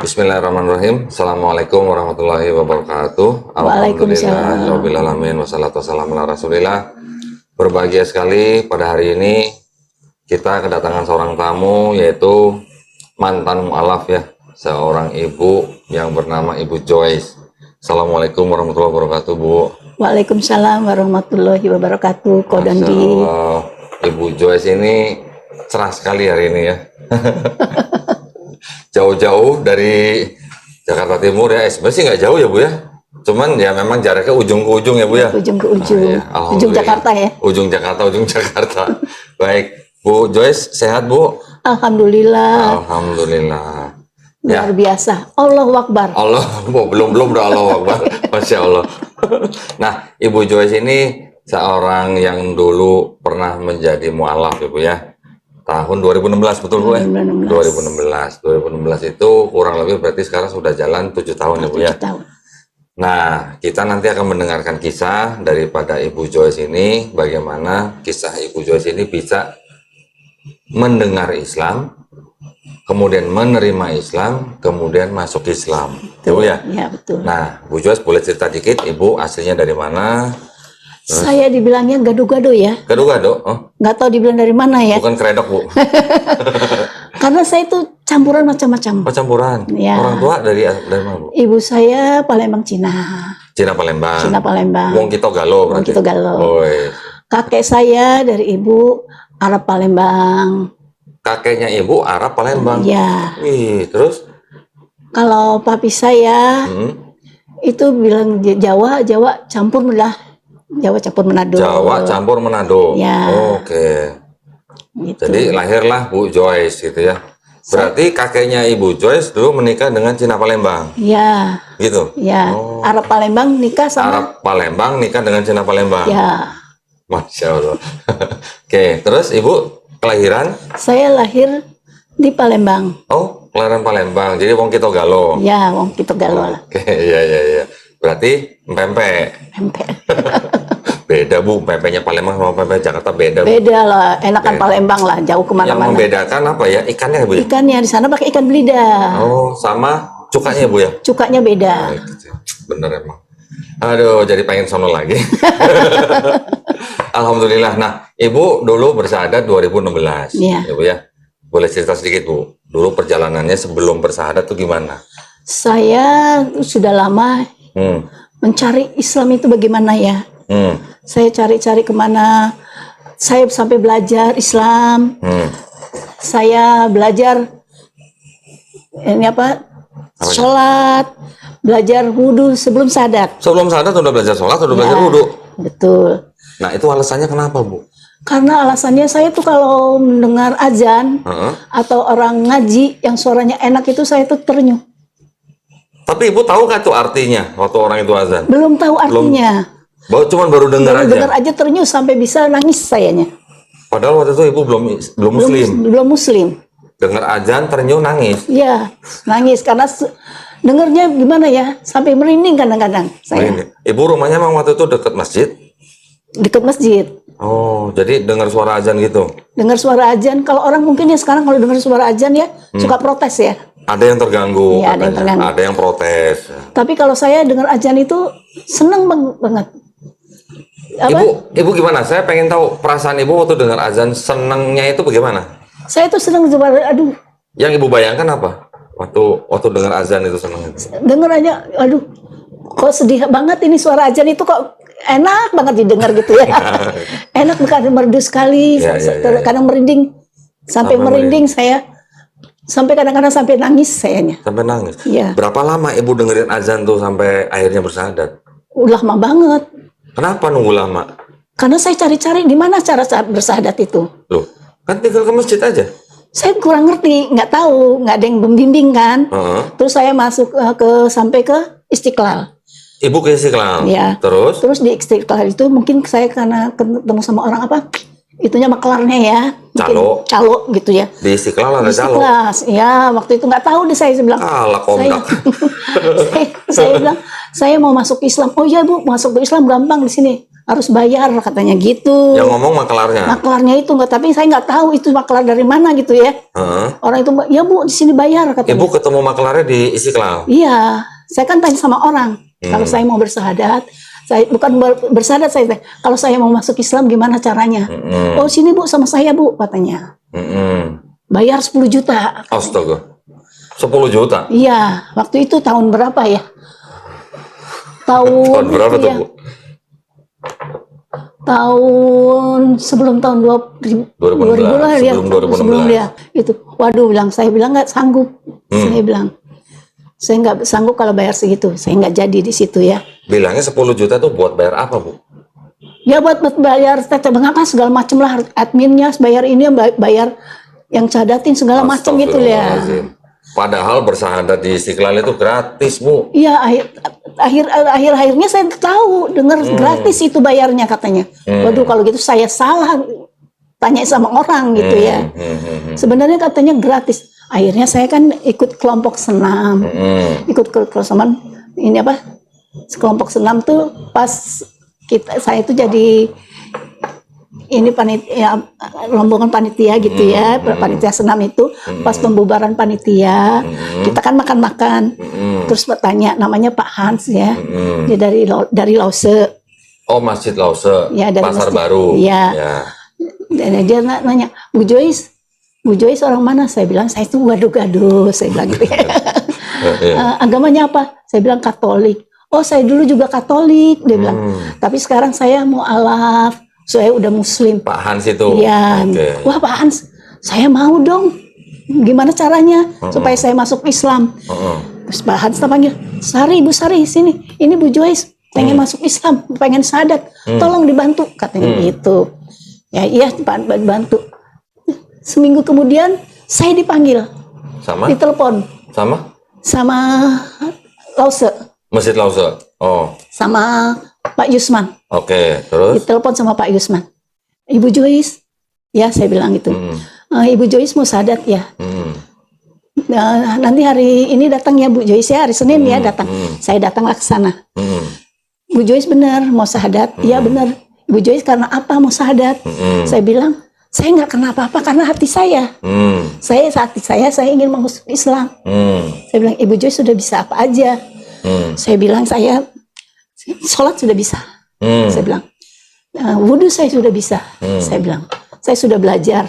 Bismillahirrahmanirrahim. Assalamualaikum warahmatullahi wabarakatuh. Alhamdulillah, rabbil alamin, wassalatu wassalamu ala rasulillah. Berbahagia sekali pada hari ini kita kedatangan seorang tamu, yaitu mantan mu'alaf ya, seorang ibu yang bernama Ibu Joyce. Assalamualaikum warahmatullahi wabarakatuh, Bu. Waalaikumsalam warahmatullahi wabarakatuh. Kodandi. Ibu Joyce ini cerah sekali hari ini ya. Jauh-jauh dari Jakarta Timur ya, sebenarnya sih nggak jauh ya Bu ya, cuman ya memang jaraknya ujung ke ujung ya Bu ya. Ujung ke ujung, ya, ujung Jakarta ya. Ujung Jakarta. Baik, Bu Joyce sehat Bu? Alhamdulillah. Alhamdulillah. Luar biasa. Allahu Akbar. Allah, belum udah Allahu Akbar. Masya Allah. Nah, Ibu Joyce ini seorang yang dulu pernah menjadi mu'alaf ya Bu ya. Tahun 2016 betul Bu ya? 2016 itu kurang lebih berarti sekarang sudah jalan 7 tahun ya Bu ya? 7 tahun. Nah, kita nanti akan mendengarkan kisah daripada Ibu Joyce ini, bagaimana kisah Ibu Joyce ini bisa mendengar Islam, kemudian menerima Islam, kemudian masuk Islam. Ya Bu ya? Ya betul. Nah, Bu Joyce boleh cerita dikit, Ibu aslinya dari mana? Saya dibilangnya gado-gado ya. Gado-gado? Oh. Nggak tahu dibilang dari mana ya. Bukan kredok Bu. Karena saya itu campuran macam-macam. Oh, campuran. Ya. Orang tua dari mana Bu? Ibu saya Palembang Cina. Cina Palembang. Cina Palembang. Wong Kito Galo berarti. Wong Kito Galo. Oh, iya. Kakek saya dari ibu Arab Palembang. Kakeknya Ibu Arab Palembang. Ya. Wih, terus? Kalau papi saya itu bilang Jawa campur lah. Jawa campur Manado. Jawa campur Manado. Ya. Oke. Gitu. Jadi lahirlah Bu Joyce gitu ya. Berarti kakeknya Ibu Joyce dulu menikah dengan Cina Palembang. Ya. Gitu. Ya. Oh. Arab Palembang nikah sama. Arab Palembang nikah dengan Cina Palembang. Ya. Masya Allah. Oke, terus Ibu kelahiran? Saya lahir di Palembang. Oh, kelahiran Palembang. Jadi Wong Kito Galo. Ya, Wong Kito Galo lah. Oke, iya. Berarti pempek. Pempek. Beda Bu, pempeknya Palembang sama pempek Jakarta beda Bu. Beda lah, enakan Beda. Palembang lah, jauh Yang kemana-mana. membedakan apa ya? Ikannya Bu ya? Ikannya di sana pakai ikan belida. Oh, sama cukanya Bu ya? Cukanya beda. Bener emang. Aduh, jadi pengen sono lagi. Alhamdulillah. Nah, Ibu dulu bersahadat 2016. Iya. Ya Bu ya? Boleh cerita sedikit Bu? Dulu perjalanannya sebelum bersahadat tuh gimana? Saya sudah lama mencari Islam itu bagaimana ya. Saya cari-cari kemana. Saya sampai belajar Islam. Saya belajar ini apa? Sholat, belajar wudhu sebelum sadat. Sebelum sahadat udah belajar sholat, udah belajar wudhu. Betul. Nah, itu alasannya kenapa Bu? Karena alasannya saya tuh kalau mendengar azan atau orang ngaji yang suaranya enak itu saya tuh terenyuh. Tapi Ibu tahu kan tuh artinya waktu orang itu azan? Belum tahu artinya. Cuman baru dengar aja. Dengar aja terenyuh sampai bisa nangis sayanya. Padahal waktu itu Ibu belum muslim. Belum muslim. Dengar azan terenyuh nangis. Iya, nangis karena dengarnya gimana ya? Sampai merinding kadang-kadang saya. Ini. Ibu rumahnya emang waktu itu dekat masjid? Dekat masjid. Oh, jadi dengar suara azan gitu. Dengar suara azan, kalau orang mungkin ya sekarang kalau dengar suara azan ya suka protes ya. Ada yang terganggu, Iya, ada yang terganggu. ada yang protes. Tapi kalau saya dengar azan itu seneng banget. Apa? Ibu gimana? Saya pengen tahu perasaan Ibu waktu dengar azan, senengnya itu bagaimana? Saya tuh seneng aduh. Yang Ibu bayangkan apa? Waktu dengar azan itu seneng. Denger aja, aduh, kok sedih banget ini suara azan itu kok enak banget didengar gitu ya. Enak bukan merdu sekali, Ya. kadang merinding, sampai merinding saya, sampai kadang-kadang sampai nangis sayanya. Sampai nangis? Iya. Berapa lama Ibu dengerin azan tuh sampai akhirnya bersahadat? Udah lama banget. Kenapa nunggu lama? Karena saya cari-cari di mana cara bersahadat itu. Loh, kan tinggal ke masjid aja. Saya kurang ngerti, nggak tahu, nggak ada yang membimbing kan. Terus saya masuk sampai ke Istiqlal. Ibu ke Istiqlal. Ya. Terus di Istiqlal itu mungkin saya karena ketemu sama orang apa? Itunya maklarnya ya. Calo gitu ya. Di Istiqlal ada calo. Ya, waktu itu nggak tahu deh saya bilang. Kontak. Saya bilang, saya mau masuk Islam. Oh iya Bu, masuk ke Islam gampang di sini. harus bayar katanya gitu. Yang ngomong maklarnya. Maklarnya itu enggak, tapi saya nggak tahu itu maklar dari mana gitu ya. Orang itu, ya Bu, di sini bayar katanya. Ibu ketemu maklarnya di Istiqlal? Iya, saya kan tanya sama orang, kalau saya mau bersahadat, saya bukan bersahadat, saya tanya, kalau saya mau masuk Islam gimana caranya? Oh sini Bu, sama saya Bu, katanya. Bayar 10 juta. Astaga, 10 juta? Iya, waktu itu tahun berapa ya? Tahun berapa tuh, Bu? Tahun sebelum tahun 2000 lah ya, sebelum dia itu. Waduh, saya bilang nggak sanggup. Saya bilang saya nggak sanggup kalau bayar segitu. Saya nggak jadi di situ ya. Bilangnya 10 juta tuh buat bayar apa, Bu? Ya buat bayar mengapa segala macam lah, adminnya bayar ini, bayar yang cadatin segala macam gitu ya. Padahal bersahadat di Istiqlal itu gratis, Bu. Iya, akhirnya saya tahu dengar gratis itu bayarnya katanya. Waduh, kalau gitu saya salah tanya sama orang gitu ya. Sebenarnya katanya gratis. Akhirnya saya kan ikut kelompok senam. Ikut kelompok senam ini apa? Kelompok senam tuh pas saya itu jadi ini panitia, rombongan panitia gitu ya, panitia senam itu pas pembubaran panitia, kita kan makan-makan, terus bertanya, namanya Pak Hans ya, dia dari Lause. Oh, Masjid Lause, ya, dari Pasar masjid, Baru. Iya. Ya. Dan dia nanya, Bu Joyce orang mana? Saya bilang saya itu gado-gado, saya bilang gitu. Agamanya apa? Saya bilang Katolik. Oh, saya dulu juga Katolik, dia bilang. Tapi sekarang saya mau alaf. Saya udah Muslim. Pak Hans itu? Iya. Okay. Wah Pak Hans, saya mau dong. Gimana caranya supaya saya masuk Islam? Terus Pak Hans panggil, Sari, Bu Sari, sini. Ini Bu Joyce, pengen masuk Islam, pengen sadat. Tolong dibantu, katanya gitu. Ya iya Pak, bantu. Seminggu kemudian, saya dipanggil. Sama? Ditelepon. Sama? Sama Lause. Masjid Lause? Oh. Sama Pak Yusman. Oke, terus? Ditelepon sama Pak Yusman. Ibu Joyce, ya saya bilang gitu. Ibu Joyce mau sadat ya. Nah, nanti hari ini datang ya Bu Joyce ya, hari Senin ya datang. Saya datanglah ke sana. Bu Joyce benar mau sadat? Iya benar. Bu Joyce karena apa mau sadat? Saya bilang, saya nggak kena apa-apa karena hati saya. Hati saya ingin masuk Islam. Saya bilang, Ibu Joyce sudah bisa apa aja? Saya bilang, saya sholat sudah bisa. Saya bilang, wudhu saya sudah bisa. Saya bilang, saya sudah belajar.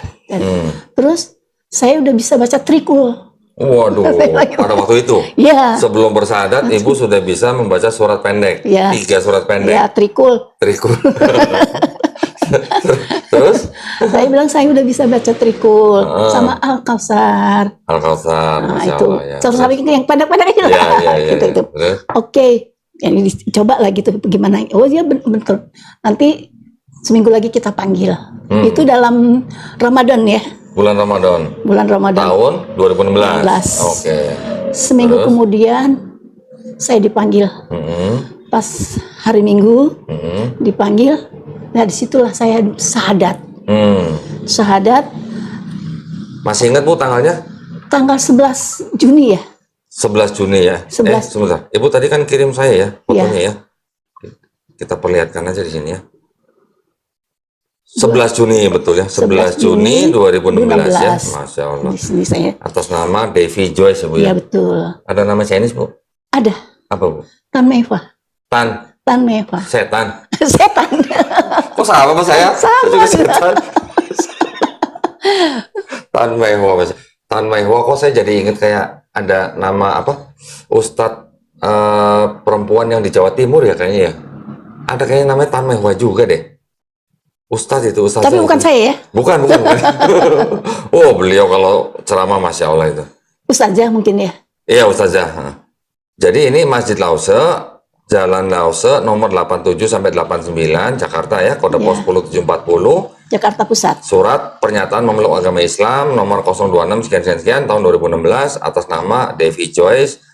Terus saya udah bisa baca trikul. Waduh, pada waktu itu? Ya. Sebelum bersahadat, Ibu sudah bisa membaca surat pendek? Ya. 3 surat pendek? Ya, trikul. Terus? Saya bilang saya udah bisa baca trikul sama Al-Kausar. Al-Kausar, Masya itu. Allah ya. Terus yang pendek-pendek itu. Gitu. Oke. Ini coba lagi tuh gimana? Oh iya betul. Nanti seminggu lagi kita panggil. Itu dalam Ramadan ya. Bulan Ramadan. Tahun 2016. Oke. Seminggu kemudian saya dipanggil. Pas hari Minggu dipanggil. Nah disitulah saya sahadat. Sahadat. Masih ingat Bu tanggalnya? Tanggal 11 Juni ya. 11 Juni ya. 11. Sebentar. Ibu tadi kan kirim saya ya fotonya ya. Kita perlihatkan aja di sini ya. 11 Juni betul ya. 11 Juni 2016 ya. Masya Allah. Di sini saya. Atas nama Devi Joyce Bu ya. Iya betul. Ada nama Chinese Bu? Ada. Apa Bu? Tan Meva. Tan Meva. Setan. Setan. Kok sama Mas saya? Sama. Saya juga setan. Tan Meva Mas. Tan Meva kok saya jadi ingat kayak ada nama apa? Ustadz perempuan yang di Jawa Timur ya kayaknya ya. Ada kayaknya namanya Tan Meva juga deh. Ustadz itu Ustadz. Tapi bukan saya ya? Bukan. Oh beliau kalau ceramah Masya Allah itu. Ustazah mungkin ya? Iya Ustazah. Jadi ini Masjid Lause, Jalan Lause nomor 87 sampai 89 Jakarta ya, kode pos 10740. Jakarta Pusat. Surat pernyataan memeluk agama Islam nomor 026 sekian tahun 2016 atas nama Devi Joyce.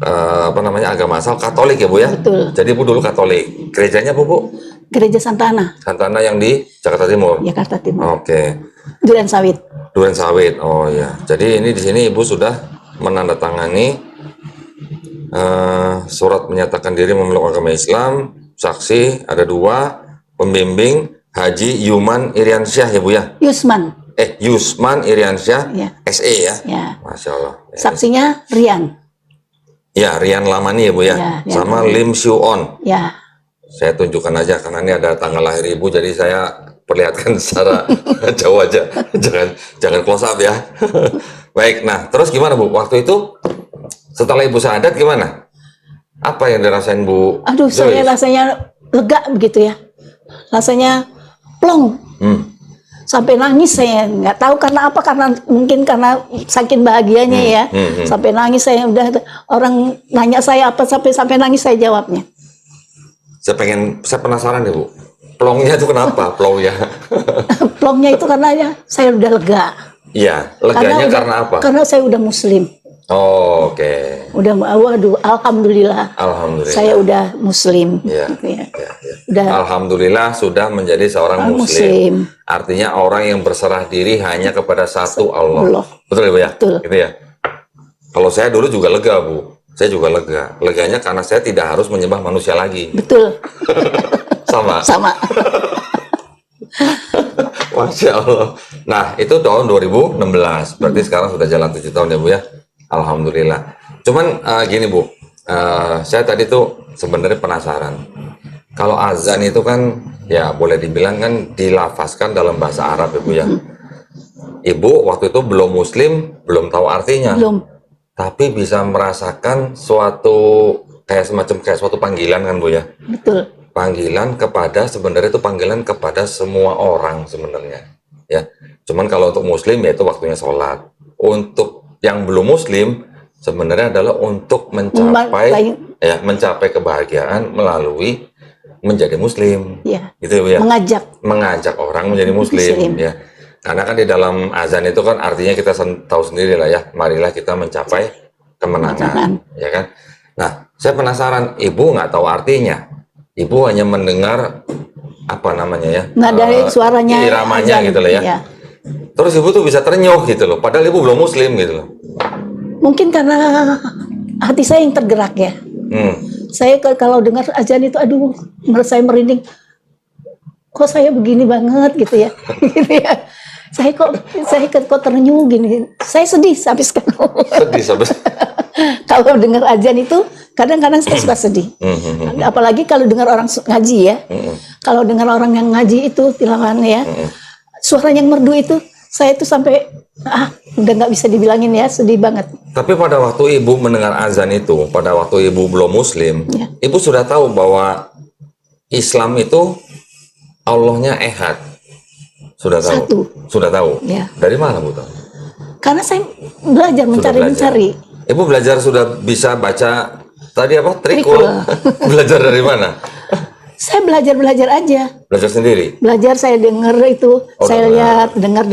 Agama asal Katolik ya Bu ya? Betul. Jadi Bu dulu Katolik. Gerejanya Bu? Gereja Santana. Santana yang di Jakarta Timur. Jakarta Timur. Oke. Duren Sawit. Duren Sawit. Oh ya. Jadi ini di sini Ibu sudah menandatangani surat menyatakan diri memeluk agama Islam saksi ada 2, pembimbing Haji Yuman Iriansyah ya Bu ya? Yusman. Yusman Iriansyah, Ya. SE ya? Ya. Masya Allah. Saksinya Rian. Ya, Rian Lamani ya Bu ya? Ya, Rian Sama Lamani. Lim Syu-on. Ya. Saya tunjukkan aja karena ini ada tanggal lahir Ibu, jadi saya perlihatkan secara jauh aja. Jangan close up ya. Baik, nah terus gimana Bu? Waktu itu setelah Ibu syahadat gimana? Apa yang dirasain Bu? Aduh, saya Joyce? rasanya lega begitu ya. Rasanya plong. Sampai nangis saya, nggak tahu karena apa, karena mungkin karena saking bahagianya ya. Sampai nangis saya, udah orang nanya saya apa sampai nangis saya jawabnya. Saya penasaran deh Bu. Plongnya itu kenapa? Plongnya? Plongnya itu karena ya saya udah lega. Iya, leganya karena apa? Karena saya udah Muslim. Oh, oke. Udah, waduh, alhamdulillah. Alhamdulillah. Saya udah Muslim. Iya. Gitu ya. Ya, ya. Udah Alhamdulillah sudah menjadi seorang Muslim. Muslim. Artinya orang yang berserah diri hanya kepada satu Allah. Allah. Betul ya Bu ya? Betul. Gitu ya. Kalau saya dulu juga lega Bu. Saya juga lega. Leganya karena saya tidak harus menyembah manusia lagi. betul. Sama. Sama. Masya Allah. Nah, itu tahun 2016. Berarti sekarang sudah jalan 7 tahun ya Bu ya. Alhamdulillah. Cuman gini Bu, saya tadi tuh sebenarnya penasaran. Kalau azan itu kan ya boleh dibilang kan dilafazkan dalam bahasa Arab ya Bu ya. Ibu waktu itu belum Muslim, belum tahu artinya. Belum. Tapi bisa merasakan suatu kayak suatu panggilan kan Bu ya. Betul. Panggilan kepada, sebenarnya itu panggilan kepada semua orang sebenarnya ya. Cuman kalau untuk Muslim ya itu waktunya sholat. Untuk yang belum Muslim sebenarnya adalah untuk mencapai kebahagiaan melalui menjadi Muslim. Ya. Gitu ya. Mengajak orang menjadi Muslim. Ya. Karena kan di dalam azan itu kan artinya kita tahu sendiri lah ya. Marilah kita mencapai kemenangan. Ya kan. Nah, saya penasaran, Ibu nggak tahu artinya. Ibu hanya mendengar apa namanya ya, dari suaranya, iramanya azan, gitu loh ya. Ya. Terus Ibu tuh bisa terenyuh gitu loh, padahal Ibu belum Muslim gitu loh. Mungkin karena hati saya yang tergerak ya. Saya kalau dengar azan itu, aduh, saya merinding. Kok saya begini banget gitu ya, gitu ya. Saya kok terenyuh gini. Saya sedih sampai sekarang. Sedih sampai. Kalau dengar azan itu kadang-kadang saya suka sedih. Apalagi kalau dengar orang ngaji ya. Kalau dengar orang yang ngaji itu tilawan ya. Suara yang merdu itu, saya itu sampai udah nggak bisa dibilangin ya, sedih banget. Tapi pada waktu Ibu mendengar azan itu, pada waktu Ibu belum Muslim, Ya. Ibu sudah tahu bahwa Islam itu Allahnya Ehad. Sudah tahu. Satu. Sudah tahu. Ya. Dari mana Bu tahu? Karena saya belajar mencari. Ibu belajar sudah bisa baca tadi apa? Trikul. Trikul. Belajar dari mana? Saya belajar aja. Belajar sendiri. Belajar, saya dengar itu, saya lihat, dengar.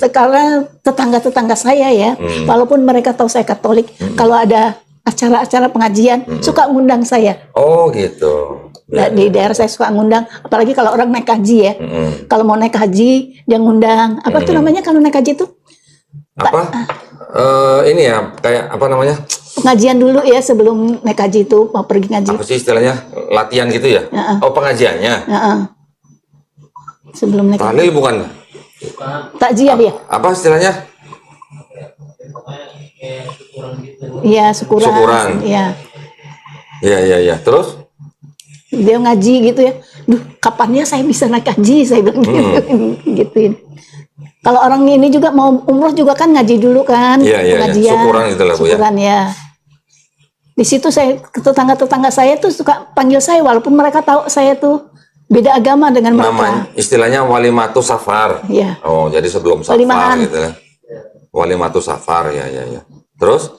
Sekarang tetangga saya ya, walaupun mereka tahu saya Katolik, kalau ada acara-acara pengajian, suka ngundang saya. Oh gitu. Di daerah saya suka ngundang, apalagi kalau orang naik haji ya. Kalau mau naik haji, dia ngundang. Apa tuh namanya kalau naik haji tuh? Apa? Ini ya, kayak apa namanya? Pengajian dulu ya sebelum naik haji itu, mau pergi ngaji. Apa sih istilahnya? Latihan gitu ya? Oh, pengajiannya. Sebelum naik haji. Tahlil bukan? Takziah ya? Apa istilahnya? Iya, syukuran. Iya. Iya. Terus? Dia ngaji gitu ya. Duh, kapannya saya bisa naik haji? Saya bilang gituin. Kalau orang ini juga mau umroh juga kan ngaji dulu kan, pengajian. Syukuran gitu lah Bu ya. Syukuran ya. Di situ saya, tetangga saya tuh suka panggil saya walaupun mereka tahu saya tuh beda agama dengan mereka. Namanya istilahnya walimatu safar. Iya. Oh, jadi sebelum safar Walimaan. gitu ya. Walimatu safar ya. Terus?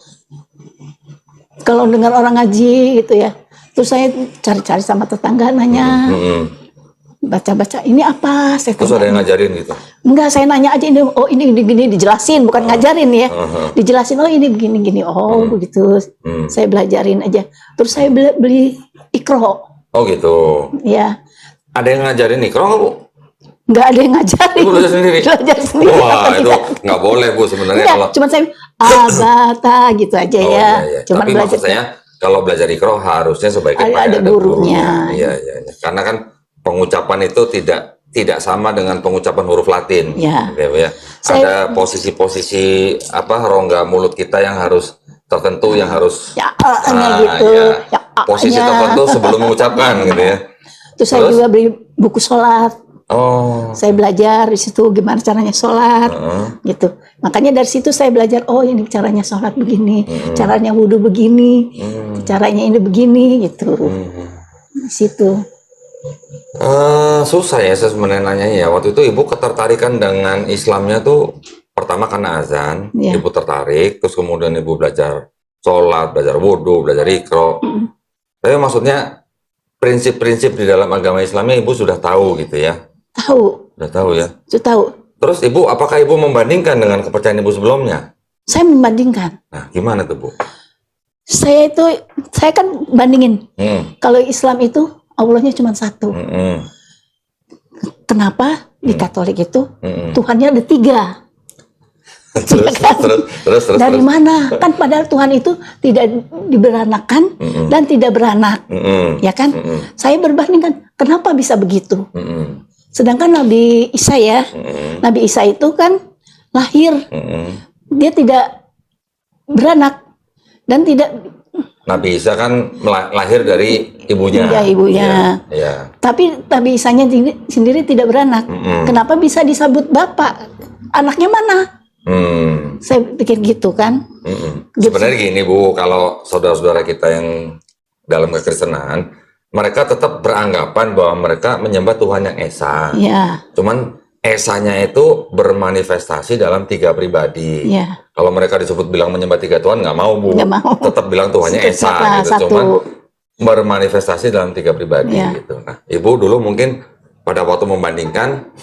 Kalau dengar orang ngaji gitu ya, terus saya cari-cari sama tetangga nanya. Baca-baca ini apa? Saya Terus ada yang ngajarin gitu? Enggak, saya nanya aja ini. Oh ini gini dijelasin, bukan ngajarin ya. Dijelasin, oh ini begini. Oh begitu. Saya belajarin aja. Terus saya beli ikro. Oh gitu. Ya. Ada yang ngajarin ikro nggak Bu? Nggak ada yang ngajarin. Ibu belajar sendiri? Belajar sendiri. Wah itu nggak boleh Bu sebenarnya Enggak, kalau. cuma saya abata gitu aja ya. Iya. Cuman Tapi belajar. maksud saya kalau belajar Iqra harusnya sebaiknya Ada gurunya. Iya, iya, iya. Karena kan pengucapan itu tidak sama dengan pengucapan huruf Latin. Ya. Gitu ya. Ada posisi-posisi rongga mulut kita yang harus tertentu, yang harus ya gitu. Ya, posisi tertentu sebelum mengucapkan gitu ya. Terus saya juga beli buku sholat. Oh. Saya belajar di situ gimana caranya sholat, gitu. Makanya dari situ saya belajar, oh ini caranya sholat begini, caranya wudhu begini, caranya ini begini, gitu. Di situ. Susah ya saya sebenarnya nanyanya ya. Waktu itu ibu ketertarikan dengan Islamnya tuh pertama karena azan, ibu tertarik, terus kemudian ibu belajar sholat, belajar wudhu, belajar Iqra. Tapi maksudnya prinsip-prinsip di dalam agama Islamnya ibu sudah tahu gitu ya? Tahu. Sudah tahu ya? Sudah tahu. Terus ibu, apakah ibu membandingkan dengan kepercayaan ibu sebelumnya? Saya membandingkan. Nah, gimana tuh bu? Saya kan bandingin. Kalau Islam itu Allahnya cuma satu. Kenapa di Katolik itu Tuhannya ada 3? Terus. Dari mana? Kan padahal Tuhan itu tidak diberanakan dan tidak beranak, ya kan? Saya berbandingkan, kenapa bisa begitu? Sedangkan Nabi Isa ya, Nabi Isa itu kan lahir, dia tidak beranak dan tidak. Nabi Isa kan lahir dari ibunya. Ya, ibunya. Ya. Tapi Nabi Isanya sendiri tidak beranak. Kenapa bisa disebut bapak? Anaknya mana? Saya pikir gitu kan. Sebenarnya gini Bu, kalau saudara-saudara kita yang dalam kekristenan, mereka tetap beranggapan bahwa mereka menyembah Tuhan yang Esa. Ya. Cuman Esanya itu bermanifestasi dalam 3 pribadi. Ya. Kalau mereka disebut bilang menyembah 3 Tuhan, nggak mau Bu. Nggak mau. Tetap bilang Tuhannya Esa gitu. Cuman bermanifestasi dalam 3 pribadi gitu. Nah, Ibu dulu mungkin pada waktu membandingkan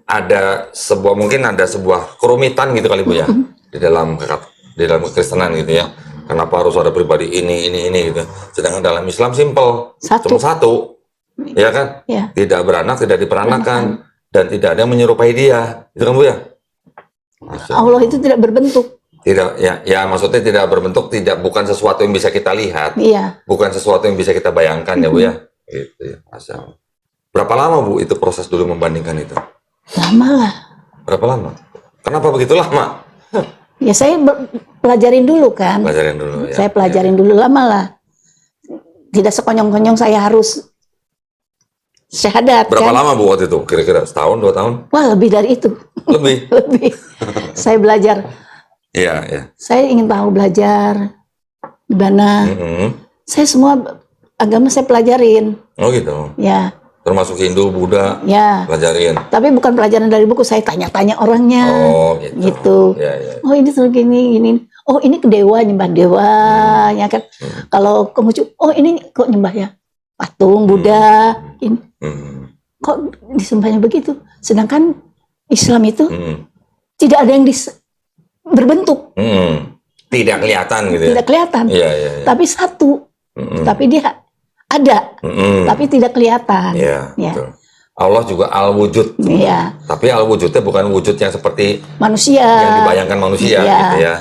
ada sebuah kerumitan gitu kali Bu ya di dalam kekristenan gitu ya. Kenapa harus ada pribadi ini gitu. Sedangkan dalam Islam simple, cuma satu. Ya kan? Ya. Tidak beranak, tidak diperanakan dan tidak ada yang menyerupai dia. Itu kan Bu ya? Allah itu tidak berbentuk. Tidak, ya maksudnya tidak berbentuk, bukan sesuatu yang bisa kita lihat. Iya. Bukan sesuatu yang bisa kita bayangkan ya Bu ya. Gitu ya. Masya Allah. Berapa lama Bu itu proses dulu membandingkan itu? Lama lah. Berapa lama? Kenapa begitu lama? Ya saya pelajarin dulu kan. Pelajarin dulu ya. Saya pelajarin dulu, lama lah. Tidak sekonyong-konyong saya harus syahadat. Berapa kan? lama Bu waktu itu? Kira-kira setahun, 2 tahun? Wah, lebih dari itu. Lebih? Lebih. Saya belajar. Iya. Saya ingin tahu belajar di mana. Saya semua agama saya pelajarin. Oh gitu? Ya. Termasuk Hindu, Buddha, ya. Pelajarin? Tapi bukan pelajaran dari buku, saya tanya-tanya orangnya. Oh gitu. Ya. Oh ini tuh gini. Oh ini ke dewa, nyembah dewa, ya kan. Kalau kemudian, oh ini kok nyembah ya patung Buddha. Ini. Kok disembahnya begitu? Sedangkan Islam itu tidak ada yang berbentuk. Tidak kelihatan gitu ya? Tidak kelihatan. Iya. Tapi satu. Tapi dia ada, tapi tidak kelihatan. Iya, betul. Allah juga al-wujud. Iya. Tapi al-wujudnya bukan wujud yang seperti manusia. Yang dibayangkan manusia gitu ya.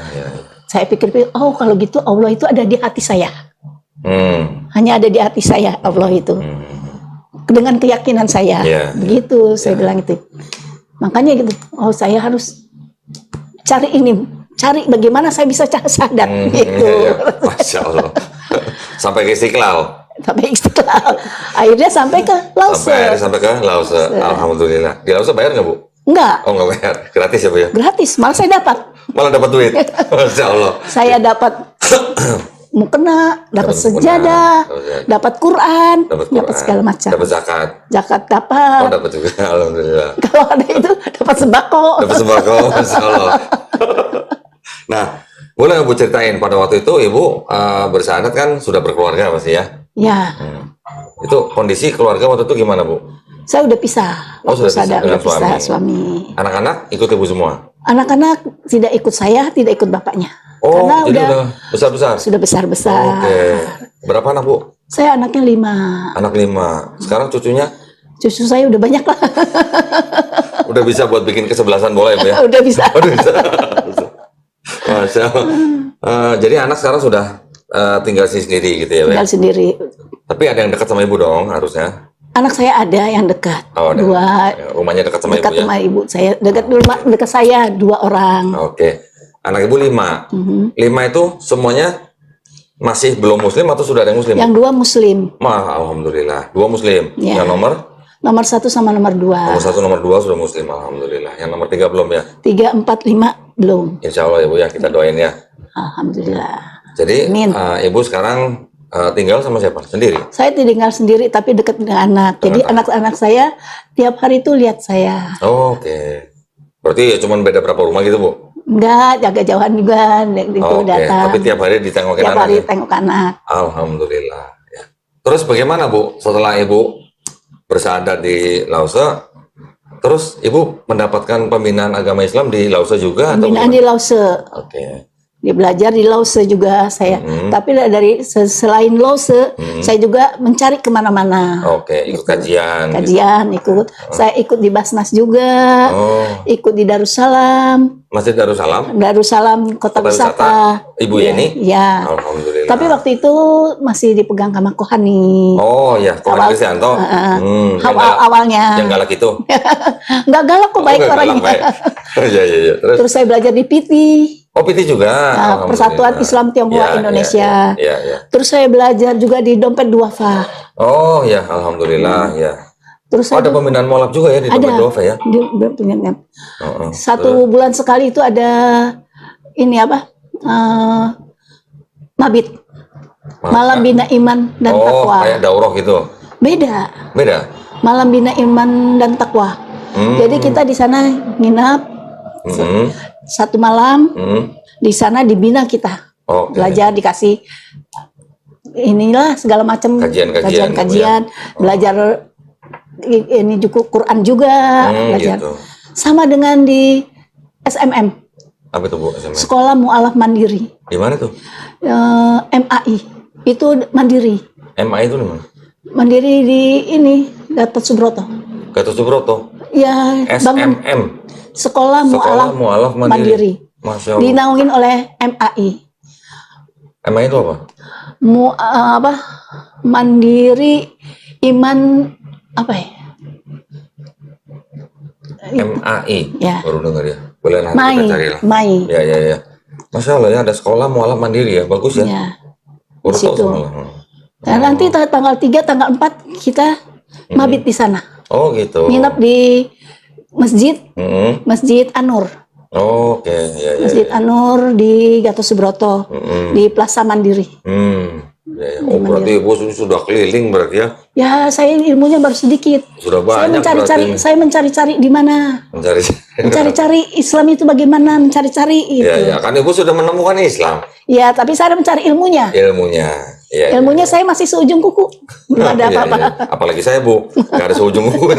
Saya pikir, oh kalau gitu Allah itu ada di hati saya. Hanya ada di hati saya Allah itu. Dengan keyakinan saya. Begitu saya bilang itu. Makanya gitu, oh saya harus cari bagaimana saya bisa syahadat gitu. Masya Allah. Sampai ke Istiqlal. Akhirnya sampai ke Lause. Sampai ke Lause. Alhamdulillah. Di Lause bayar nggak Bu? Enggak. Oh nggak bayar. Gratis ya Bu ya? Gratis. Malah saya dapat. Malah dapat duit. Masya Allah. Saya dapat mukena, dapat sejadah, dapat Quran, dapat segala macam. Dapat zakat. Zakat dapat. Oh dapat juga. Alhamdulillah. Kalau ada itu dapat sembako. Dapat sembako. Masya Allah. Nah, boleh Bu ceritain pada waktu itu Ibu bersyahadat kan sudah berkeluarga pasti ya? Ya. Itu kondisi keluarga waktu itu gimana Bu? Saya udah pisah. Oh sudah pisah dengan suami. Anak-anak ikut Ibu semua? Anak-anak tidak ikut saya, tidak ikut bapaknya. Oh, karena jadi udah besar-besar? Sudah besar-besar. Oke. Berapa anak Bu? Saya anaknya 5. Anak 5. Sekarang cucunya? Cucu saya udah banyak lah. Udah bisa buat bikin kesebelasan bola ya Bu ya? Udah bisa. Udah bisa. Masya Allah. Jadi anak sekarang sudah tinggal sendiri gitu ya, Bu? tinggal sendiri. Tapi ada yang dekat sama ibu dong harusnya. Anak saya ada yang dekat, Oh, ada. dua, Rumahnya dekat sama dekat ibu ya. sama ibu saya, dekat saya 2 orang. Oke. Anak ibu 5. Mhm. 5 itu semuanya masih belum muslim atau sudah ada yang muslim? Yang 2 muslim, Alhamdulillah. 2 muslim. Ya. Yang nomor nomor 1 sama nomor 2. 1, nomor 2 sudah muslim. Alhamdulillah. Yang nomor 3 belum ya? 3, 4, 5 belum. Insya Allah ya Bu ya, kita doain ya. Alhamdulillah. Jadi Amin. ibu sekarang tinggal sama siapa? Sendiri? Saya tinggal sendiri tapi dekat dengan anak. Jadi anak-anak saya tiap hari itu lihat saya. Oh, oke. Berarti ya cuma beda berapa rumah gitu Bu? Enggak, jaga jauhan juga itu Oke. datang. Tapi tiap hari ditengokin Tiap anak hari ya? tengok anak. Alhamdulillah. Ya. Terus bagaimana Bu setelah ibu bersyahadat di Lause? Terus ibu mendapatkan pembinaan agama Islam di Lause juga? Pembinaan di Lause. Oke. Dia belajar di Lause juga saya. Tapi dari selain Lause, saya juga mencari kemana-mana. Oke, ikut kajian. Kajian ikut. Saya ikut di Basnas juga. Oh, Ikut di Darussalam. Masjid Darussalam. Darussalam Kota Wisata. Ibu Yeni? Ya. Alhamdulillah. Tapi waktu itu masih dipegang sama Kohani. Oh ya, Kohani Kristianto. Awalnya. Yang galak itu. Nggak galak kok, baik nggak orangnya. galak, baik. Iya, iya, iya. Terus saya belajar di Piti. Oh, PT juga. Nah, Persatuan Islam Tionghoa Indonesia. Iya, iya. Terus saya belajar juga di Dompet Duafa. Oh ya, alhamdulillah ya. Terus Oh, ada pembinaan molab juga ya di Dompet Duafa ya? di satu bulan sekali itu ada ini apa? Mabit. Malam Bina Iman dan Oh, Takwa. kayak daurah gitu. Beda. Beda. Malam Bina Iman dan Takwa. Jadi kita di sana nginap Hmm. 1 malam. Hmm. Di sana dibina kita. Oke. Belajar, dikasih inilah segala macam Kajian-kajian, kajian, belajar ini juga Quran juga belajar. Gitu. Sama dengan di SMM, Apa itu Bu? SMS? Sekolah Mu'alaf Mandiri, Di mana tuh? MAI itu mandiri. MA itu di mana? Mandiri di ini Gatot Subroto. Gatot Subroto. Ya, bangun SMM. Sekolah Sekolah Mu'alaf Mu'alaf Mandiri. Masya Allah. dinaungin oleh MAI. MA itu apa? Mandiri Iman apa ya? MAI. Ya. Baru dengar ya. Boleh nanti kita cari lah. Mai. Ya, ya, ya. Masya Allah ya, ada sekolah Mu'alaf Mandiri ya. Bagus ya. Ya. Baru tahu situ. semalam. Dan nanti tanggal 3, tanggal 4 kita mabit di sana. Oh gitu. Nginep di masjid, Mm-mm. Masjid Anur. Oh, oke, ya, ya. Masjid Anur di Gatot Subroto, di Plaza Mandiri. Ya, ya. Oh, berarti Ibu sudah keliling berarti ya? Ya, saya ilmunya baru sedikit. Sudah Saya banyak mencari-cari di mana. Mencari-cari Islam itu bagaimana, mencari-cari itu. Ya, ya. Kan Ibu sudah menemukan Islam. Ya, tapi saya mencari ilmunya. Ilmunya. Ya, Ilmunya saya masih seujung kuku. Belum ada ya, apa-apa. ya. Apalagi saya Bu, nggak ada seujung kuku.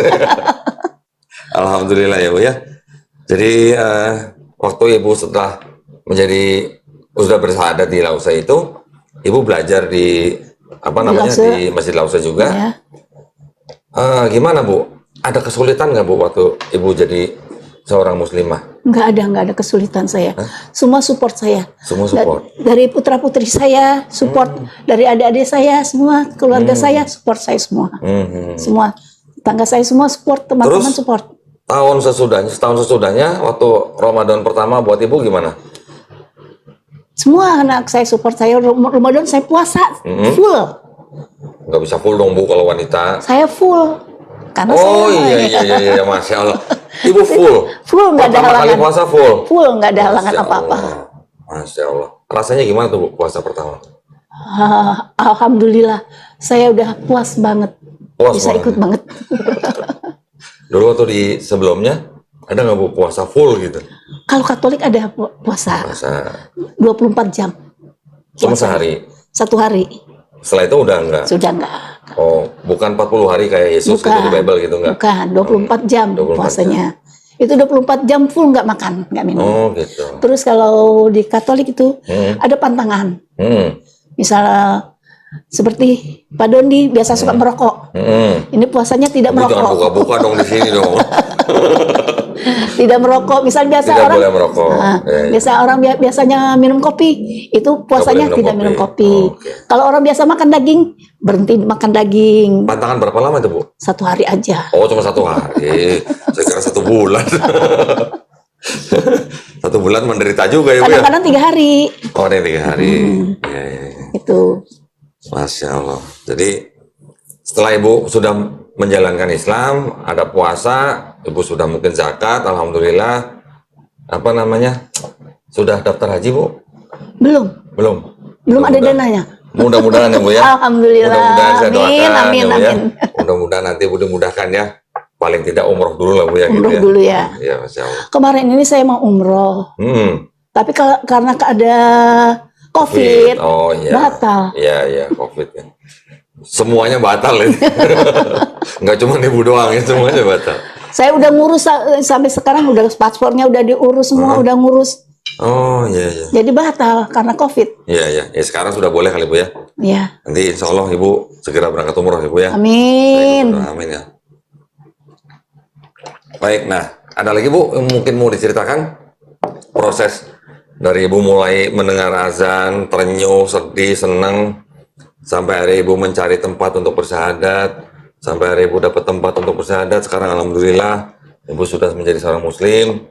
Alhamdulillah ya Bu ya. Jadi waktu Ibu setelah sudah bersyahadat di Lause itu, Ibu belajar di di Masjid Lause juga. Ya. Gimana Bu? Ada kesulitan nggak Bu waktu Ibu jadi seorang muslimah? Nggak ada kesulitan saya. Semua support saya. Semua support. Dari putra-putri saya support, dari adik-adik saya semua, keluarga saya support saya semua. Semua tangga saya semua support, teman-teman Terus, support. Setahun sesudahnya waktu Ramadan pertama buat Ibu gimana? Semua anak saya support saya. Ramadan saya puasa full. Nggak bisa full dong Bu kalau wanita. Saya full. Karena Oh saya iya, Masya Allah. Ibu full. full, nggak ada Pertama kali halangan. puasa full. Full, nggak ada halangan Masya apa-apa. Allah. Masya Allah. Rasanya gimana tuh Bu puasa pertama? Alhamdulillah, saya udah puas banget. Puas Bisa banget. ikut banget. Dulu waktu di sebelumnya ada nggak Bu puasa full gitu? Kalau Katolik ada puasa Puasa 24 jam. cuma Puasa. sehari. 1 hari. Setelah itu udah enggak? Sudah enggak. Oh, bukan 40 hari kayak Yesus gitu di Bible gitu enggak? Bukan, 24 jam 24 puasanya. Itu 24 jam full nggak makan, nggak minum. Oh gitu. Terus kalau di Katolik itu ada pantangan. Misalnya seperti Pak Dondi biasa suka merokok. Ini puasanya tidak Bu jangan merokok. buka-buka dong di sini dong. Tidak merokok. Misal biasa Tidak orang boleh merokok. biasa orang biasanya minum kopi, itu puasanya minum tidak minum kopi. Oh, oke. Kalau orang biasa makan daging, berhenti makan daging. Pantangan berapa lama itu, Bu? 1 hari aja. Oh, cuma 1 hari. Saya kira 1 bulan. 1 bulan menderita juga ya, Bu ya? Kadang-kadang 3 hari. Oh, ada yang 3 hari. Ya, ya, ya. Itu. Masya Allah. Jadi setelah Ibu sudah menjalankan Islam, ada puasa, Ibu sudah mungkin zakat, alhamdulillah. Apa namanya? Sudah daftar haji, Bu? Belum. Belum ada dananya. Mudah-mudahan ya, Bu ya. Alhamdulillah. Mudah-mudahan saya doakan Amin, ya, Bu ya. amin. Mudah-mudahan nanti Bu dimudahkan ya. Paling tidak umroh dulu lah, Bu ya. Umroh gitu ya. dulu ya. Ya, Masya Allah. Kemarin ini saya mau umroh. Tapi karena ada COVID, Oh iya. batal. Iya, COVID ya. Semuanya batal ya. Nggak cuma Ibu doang ya, semuanya batal. Saya udah ngurus sampai sekarang, udah paspornya udah diurus semua, udah ngurus. Oh iya. Jadi batal karena COVID. Iya. Ya sekarang sudah boleh kali, Bu ya. Ya. Nanti insya Allah Ibu segera berangkat umroh ya, Bu ya. Amin. Amin ya. Baik, nah ada lagi Bu yang mungkin mau diceritakan proses dari Ibu mulai mendengar azan, terenyuh, sedih, senang, sampai hari Ibu mencari tempat untuk bersyahadat, sampai hari Ibu dapat tempat untuk bersyahadat, sekarang alhamdulillah Ibu sudah menjadi seorang muslim.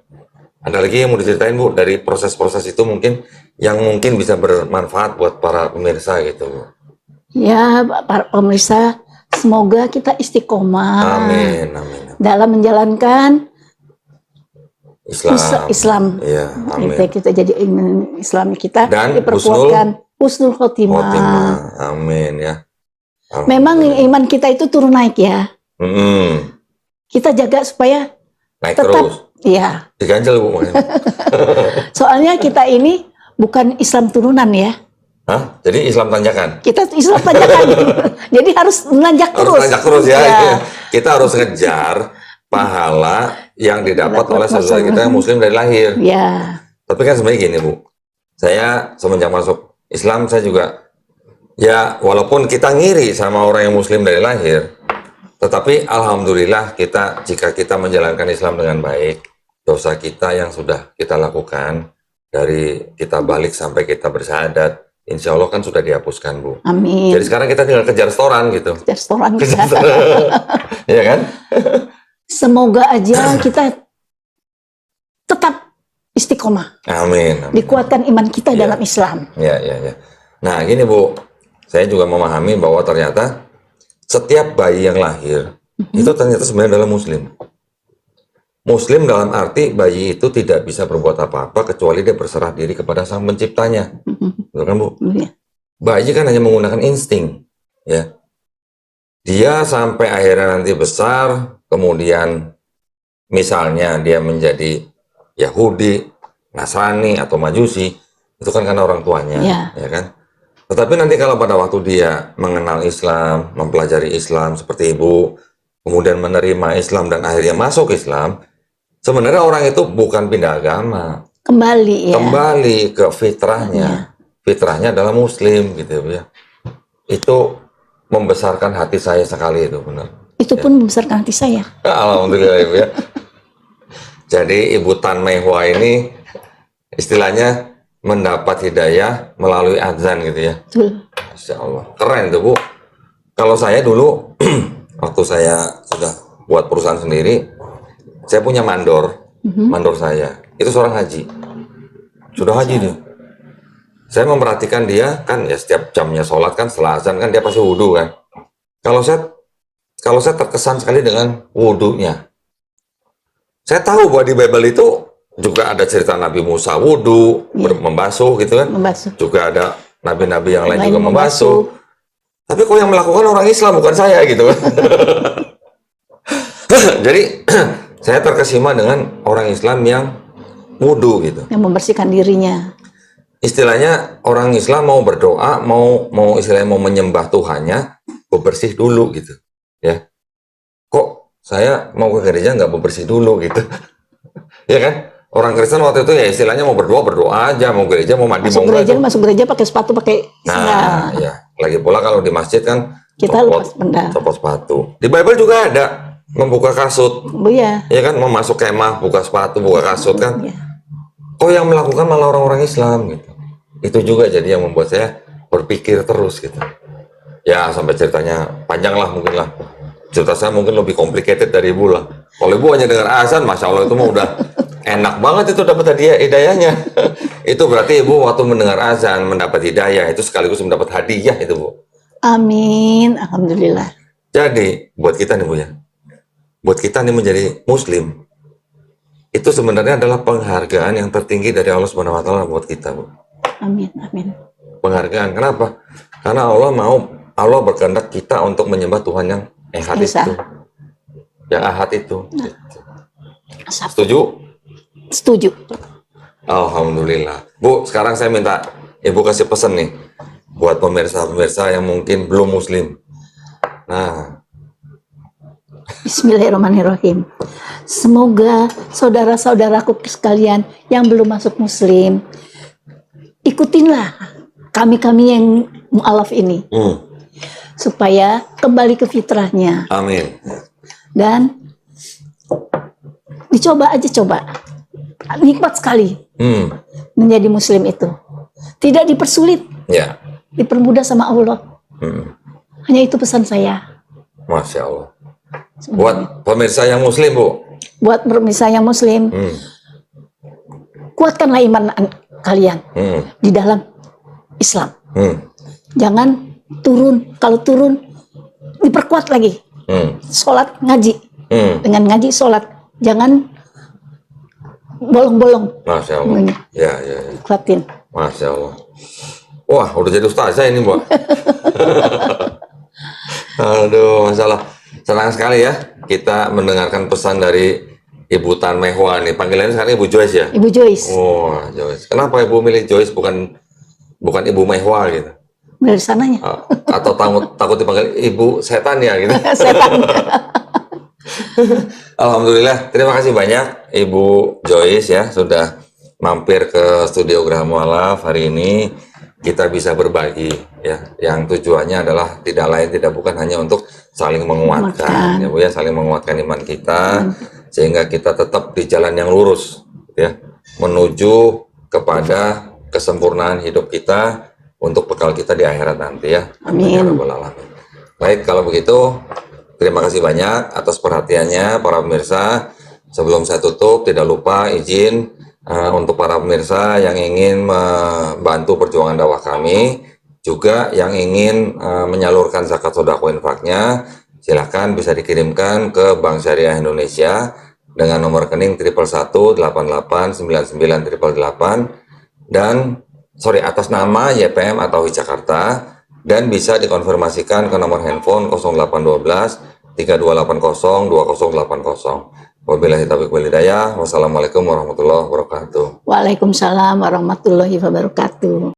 Ada lagi yang mau diceritain Bu dari proses-proses itu mungkin yang mungkin bisa bermanfaat buat para pemirsa gitu Bu? Ya, para pemirsa, semoga kita istiqomah. Amin. Dalam menjalankan Islam. Islam. Iya, amin. Kita jadi Islam kita Dan diperkuatkan husnul khotimah. Amin ya. Memang iman kita itu turun naik ya. Kita jaga supaya naik tetap terus. Iya. Diganjel Bu. Soalnya kita ini bukan Islam turunan ya. Hah? Jadi Islam tanjakan? Kita Islam tanjakan. Jadi harus menanjak terus. Harus tanjak terus ya. Kita harus ngejar pahala yang didapat oleh saudara kita yang muslim dari lahir. Ya. Tapi kan sebenarnya gini Bu, saya semenjak masuk Islam saya juga ya walaupun kita ngiri sama orang yang muslim dari lahir, tetapi alhamdulillah jika kita menjalankan Islam dengan baik, dosa kita yang sudah kita lakukan dari kita balik sampai kita bersyahadat, insya Allah kan sudah dihapuskan Bu. Amin. Jadi sekarang kita tinggal kejar setoran gitu. Kejar setoran. Iya kan? Semoga aja kita tetap istiqomah. Amin. Dikuatkan iman kita dalam Islam. Ya. Nah gini Bu, saya juga memahami bahwa ternyata setiap bayi yang lahir itu ternyata sebenarnya adalah muslim. Muslim dalam arti bayi itu tidak bisa berbuat apa-apa kecuali dia berserah diri kepada sang penciptanya. Betul kan Bu? Iya. Bayi kan hanya menggunakan insting. Ya. Dia sampai akhirnya nanti besar, kemudian misalnya dia menjadi Yahudi, Nasrani, atau Majusi, itu kan karena orang tuanya. Ya kan? Tetapi nanti kalau pada waktu dia mengenal Islam, mempelajari Islam seperti Ibu, kemudian menerima Islam dan akhirnya masuk Islam, sebenarnya orang itu bukan pindah agama. Kembali ya. Kembali ke fitrahnya. Fitrahnya adalah Muslim gitu ya. Itu membesarkan hati saya sekali itu benar. Itu pun membesarkan hati saya. Alhamdulillah Ibu ya. Jadi Ibu Tan Mehwa ini istilahnya mendapat hidayah melalui azan gitu ya. Betul. Masya Allah. Keren tuh Bu. Kalau saya dulu waktu saya sudah buat perusahaan sendiri, saya punya mandor. Mandor saya itu seorang haji. Sudah haji dia. Saya memperhatikan dia kan ya setiap jamnya sholat kan setelah azan kan dia pasti wudhu kan. Kalau saya terkesan sekali dengan wudhunya. Saya tahu bahwa di Bible itu juga ada cerita Nabi Musa wudhu, membasuh gitu kan. Membasuh. Juga ada nabi-nabi yang lain juga membasuh. Tapi kok yang melakukan orang Islam bukan saya gitu kan. Jadi saya terkesima dengan orang Islam yang wudhu gitu. Yang membersihkan dirinya. Istilahnya orang Islam mau berdoa, mau istilahnya mau menyembah Tuhannya, bersih dulu gitu, ya. Kok saya mau ke gereja nggak bersih dulu gitu, ya kan? Orang Kristen waktu itu ya istilahnya mau berdoa aja, mau gereja, mau mandi, masuk gereja pakai sepatu, pakai sandal. Ya. Lagi pula kalau di masjid kan kita lepas benda. Copot sepatu. Di Bible juga ada membuka kasut, Bu ya. ya kan, mau masuk kemah, buka sepatu, buka kasut kan. Ya. Kok yang melakukan malah orang-orang Islam gitu. Itu juga jadi yang membuat saya berpikir terus gitu. Ya sampai ceritanya panjang lah mungkin lah. Cerita saya mungkin lebih complicated dari ibu lah. Kalau ibu hanya dengar azan, masya Allah itu mah udah enak banget itu dapat hidayahnya. Itu berarti ibu waktu mendengar azan mendapat hidayah itu sekaligus mendapat hadiah itu bu. Amin, alhamdulillah. Jadi buat kita nih bu ya, buat kita nih menjadi Muslim itu sebenarnya adalah penghargaan yang tertinggi dari Allah Subhanahu Wa Taala buat kita bu. Amin, amin. Penghargaan kenapa? Karena Allah berkehendak kita untuk menyembah Tuhan yang Ehad itu, yang Ahad itu. Setuju? Setuju. Alhamdulillah. Bu, sekarang saya minta ibu kasih pesan nih buat pemirsa-pemirsa yang mungkin belum Muslim. Nah, Bismillahirrahmanirrahim. Semoga saudara-saudaraku sekalian yang belum masuk Muslim, ikutinlah kami-kami yang mu'alaf ini. Supaya kembali ke fitrahnya. Amin. Dan dicoba aja, coba. Nikmat sekali menjadi Muslim itu. Tidak dipersulit. Ya. Dipermudah sama Allah. Hanya itu pesan saya. Masya Allah. Buat pemirsa yang Muslim, Bu. Buat pemirsa yang Muslim, kuatkanlah iman kalian di dalam Islam. Jangan turun. Kalau turun, diperkuat lagi. Sholat, ngaji. Dengan ngaji, sholat. Jangan bolong-bolong. Masya Allah. Ya. Kuatin. Masya Allah. Wah, udah jadi ustazah ini, Bu. Aduh, masalah. Senang sekali ya kita mendengarkan pesan dari Ibu Tan Mehwa nih. Panggilannya sekarang Ibu Joyce ya? Ibu Joyce. Oh, Joyce. Kenapa Ibu milih Joyce bukan Ibu Mehwa gitu? Dari sananya. Atau takut dipanggil Ibu Setan ya gitu? Setan. Alhamdulillah, terima kasih banyak Ibu Joyce ya sudah mampir ke studio Graha Mu'alaf hari ini. Kita bisa berbagi ya, yang tujuannya adalah tidak lain tidak bukan hanya untuk saling menguatkan ya Bu ya, saling menguatkan iman kita sehingga kita tetap di jalan yang lurus ya, menuju kepada kesempurnaan hidup kita untuk bekal kita di akhirat nanti ya. Amin. Ya Rabbal Alamin. Baik, kalau begitu terima kasih banyak atas perhatiannya para pemirsa. Sebelum saya tutup, tidak lupa izin untuk para pemirsa yang ingin membantu perjuangan dakwah kami, juga yang ingin menyalurkan zakat sedekah infaknya, silakan bisa dikirimkan ke Bank Syariah Indonesia dengan nomor rekening 111889988 dan atas nama YPM atau Jakarta, dan bisa dikonfirmasikan ke nomor handphone 0812 3280 2080. Wabillahi taufiq wal hidayah. Wassalamualaikum warahmatullahi wabarakatuh. Waalaikumsalam warahmatullahi wabarakatuh.